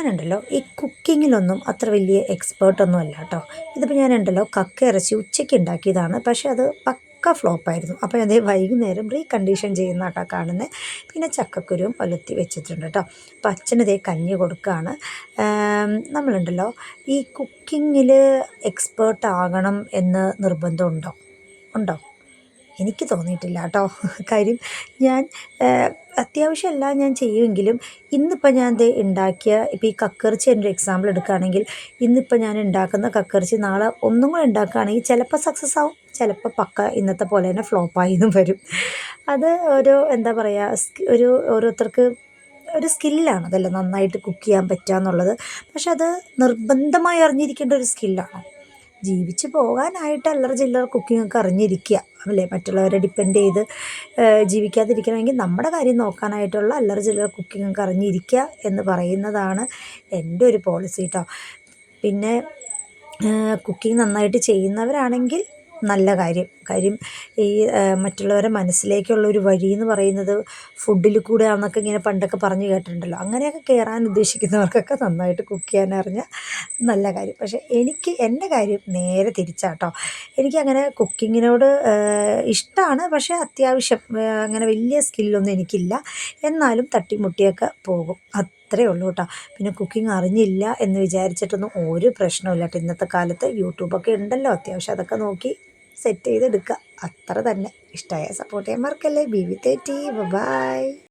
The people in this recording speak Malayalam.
ഞാനുണ്ടല്ലോ ഈ കുക്കിങ്ങിലൊന്നും അത്ര വലിയ എക്സ്പേർട്ടൊന്നും അല്ല കേട്ടോ. ഇതിപ്പോൾ ഞാനുണ്ടല്ലോ കക്ക ഇറച്ചി ഉച്ചയ്ക്ക് ഉണ്ടാക്കിയതാണ്. പക്ഷേ അത് പക്ക ഫ്ലോപ്പായിരുന്നു. അപ്പോൾ അതേ വൈകുന്നേരം റീകണ്ടീഷൻ ചെയ്യുന്ന കേട്ടോ കാണുന്നത്. പിന്നെ ചക്കക്കുരുവും ഒലത്തി വെച്ചിട്ടുണ്ട് കേട്ടോ. അപ്പോൾ അച്ഛനിതേ കഞ്ഞി കൊടുക്കുകയാണ്. നമ്മളുണ്ടല്ലോ ഈ കുക്കിങ്ങിൽ എക്സ്പേർട്ട് ആകണം എന്ന് നിർബന്ധമുണ്ടോ? ഉണ്ടോ? എനിക്ക് തോന്നിയിട്ടില്ല കേട്ടോ. കാര്യം ഞാൻ അത്യാവശ്യം എല്ലാം ഞാൻ ചെയ്യുമെങ്കിലും ഇന്നിപ്പോൾ ഞാൻ ദേ ഉണ്ടാക്കിയ ഇപ്പോൾ ഈ കക്കിറച്ചി എൻ്റെ ഒരു എക്സാമ്പിൾ എടുക്കുകയാണെങ്കിൽ ഇന്നിപ്പോൾ ഞാൻ ഉണ്ടാക്കുന്ന കക്കിറച്ചി നാളെ ഒന്നും കൂടെ ഉണ്ടാക്കുകയാണെങ്കിൽ ചിലപ്പോൾ സക്സസ് ആവും, ചിലപ്പോൾ പക്ക ഇന്നത്തെ പോലെ തന്നെ ഫ്ലോപ്പായെന്നും വരും. അത് ഒരു എന്താ പറയുക, ഒരു ഓരോരുത്തർക്ക് ഒരു സ്കില്ലാണ് അതല്ലേ നന്നായിട്ട് കുക്ക് ചെയ്യാൻ പറ്റുക എന്നുള്ളത്. പക്ഷെ അത് നിർബന്ധമായി അറിഞ്ഞിരിക്കേണ്ട ഒരു സ്കില്ലാണ്. ജീവിച്ച് പോകാനായിട്ട് അല്ലറ ചില്ലറ കുക്കിങ്ങൊക്കെ അറിഞ്ഞിരിക്കുക അല്ലേ. മറ്റുള്ളവരെ ഡിപ്പെൻഡ് ചെയ്ത് ജീവിക്കാതിരിക്കണമെങ്കിൽ നമ്മുടെ കാര്യം നോക്കാനായിട്ടുള്ള അല്ലറ ചില്ലറ കുക്കിങ്ങൊക്കെ അറിഞ്ഞിരിക്കുക എന്ന് പറയുന്നതാണ് എൻ്റെ ഒരു പോളിസി കേട്ടോ. പിന്നെ കുക്കിംഗ് നന്നായിട്ട് ചെയ്യുന്നവരാണെങ്കിൽ നല്ല കാര്യം ഈ മറ്റുള്ളവരെ മനസ്സിലേക്കുള്ളൊരു വഴി എന്ന് പറയുന്നത് ഫുഡിൽ കൂടെയാണെന്നൊക്കെ ഇങ്ങനെ പണ്ടൊക്കെ പറഞ്ഞു കേട്ടിട്ടുണ്ടല്ലോ. അങ്ങനെയൊക്കെ കയറാൻ ഉദ്ദേശിക്കുന്നവർക്കൊക്കെ നന്നായിട്ട് കുക്ക് ചെയ്യാൻ അറിഞ്ഞാൽ നല്ല കാര്യം. പക്ഷേ എൻ്റെ കാര്യം നേരെ തിരിച്ചാട്ടോ. എനിക്കങ്ങനെ കുക്കിങ്ങിനോട് ഇഷ്ടമാണ്, പക്ഷേ അത്യാവശ്യം അങ്ങനെ വലിയ സ്കില്ലൊന്നും എനിക്കില്ല. എന്നാലും തട്ടിമുട്ടിയൊക്കെ പോകും, അത്രയേ ഉള്ളൂ കേട്ടോ. പിന്നെ കുക്കിംഗ് അറിഞ്ഞില്ല എന്ന് വിചാരിച്ചിട്ടൊന്നും ഒരു പ്രശ്നമില്ല കേട്ടോ. ഇന്നത്തെ കാലത്ത് യൂട്യൂബൊക്കെ ഉണ്ടല്ലോ, അത്യാവശ്യം അതൊക്കെ നോക്കി സെറ്റ് ചെയ്തെടുക്കുക, അത്ര തന്നെ. ഇഷ്ടമായ സപ്പോർട്ട് ചെയ്യാൻ മറക്കല്ലേ. Be with T by.